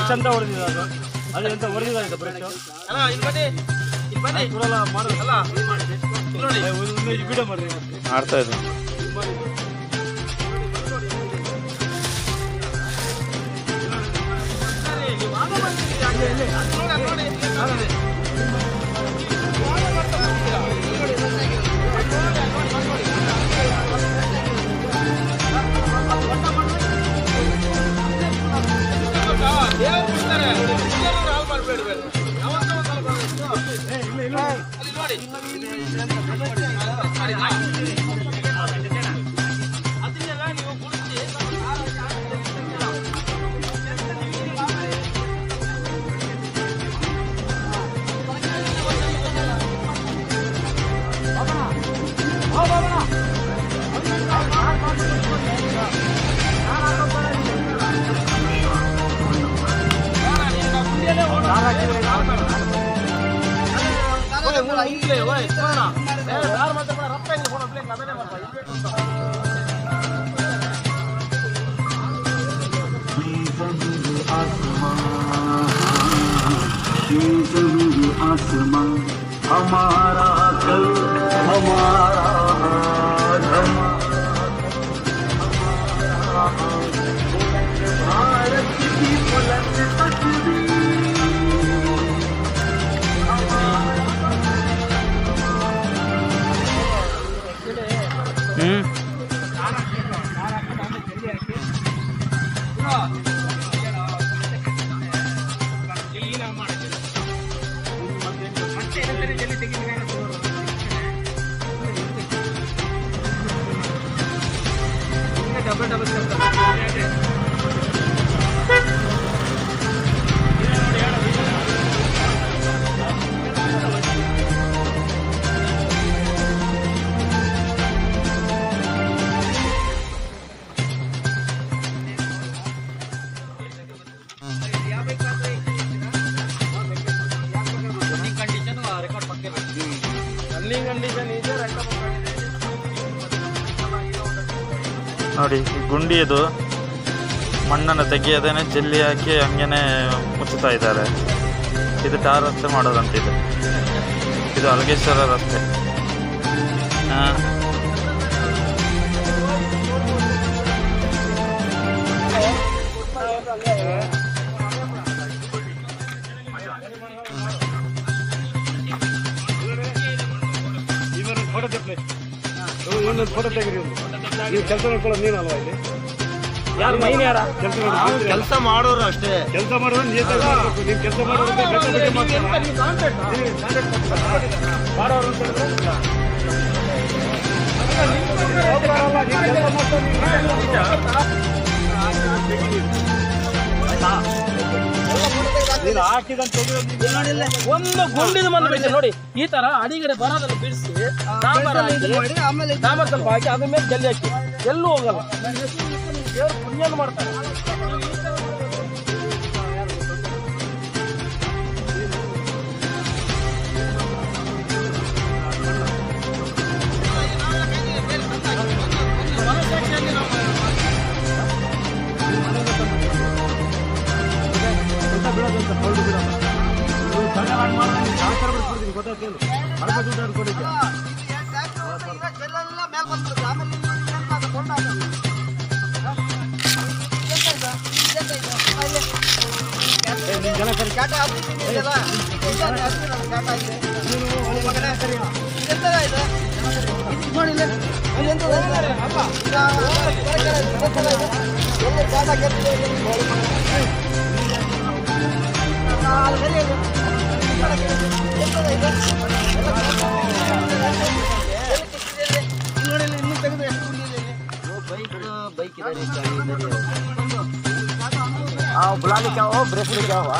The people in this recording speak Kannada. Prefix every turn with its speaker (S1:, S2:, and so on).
S1: ಬ್ರಷ್ ಅಂತ ಹೊಡೆದಿದೆ ಅದು ಅದು ಎಂತ ಹೊಡೆದಿದೆ ಬ್ರಷ್ ವಿಡಿಯೋ ಮಾಡಿ
S2: ಆಡ್ತಾ ಇದ್ದೆ
S3: आसमां हमारा कल हमारा भारत की बुलंद तस्वीर
S2: ನೋಡಿ ಈ ಗುಂಡಿ ಇದು ಮಣ್ಣನ್ನು ತೆಗೆಯದೇನೆ ಜಲ್ಲಿ ಹಾಕಿ ಹಂಗೇನೆ ಮುಚ್ಚುತ್ತಾ ಇದ್ದಾರೆ. ಇದು ಟಾರ್ ರಸ್ತೆ ಮಾಡೋದಂತಿದೆ. ಇದು ಅಲಗೇಶ್ವರ ರಸ್ತೆ.
S1: ಫೋಟೋ ತೆಗಿರಿ. ನೀವು ಕೆಲಸ ಮಾಡ್ಕೊಳ್ಳೋದು ನೀನು ಅಲ್ವಾ ಇಲ್ಲಿ? ಯಾರು ಮೈನ್ ಯಾರ
S4: ಕೆಲಸ ಮಾಡೋರು ಅಷ್ಟೇ.
S1: ಕೆಲಸ ಮಾಡೋದು ನೀವು ಕೆಲಸ ಮಾಡೋರು
S5: ಒಂದು ಗುಂಡಿದ ಮಣ್ಣು ಬಿಡಿಸಿ ನೋಡಿ, ಈ ತರ ಅಡಿಗಡೆ ಬರೋದನ್ನು ಬಿಡಿಸಿ ಸಾಂಬಾರ್ ಸ್ವಲ್ಪ ಹಾಕಿ ಅದ್ರ ಮೇಲೆ ಜಲ್ಲಿ ಹಾಕಿ ಎಲ್ಲೂ ಹೋಗಲ್ಲ. ದೇವ್ರು ಪುಣ್ಯ ಮಾಡ್ತಾರೆ.
S1: ಗೊತ್ತಾಗ್ತೇನು ಅಲ್ಪ ದುಡ್ಡು ಕೊಟ್ಟಿದ್ದೆ ಜನ ಸರಿ
S4: बुला ले क्या हो ब्रेस ले क्या हुआ?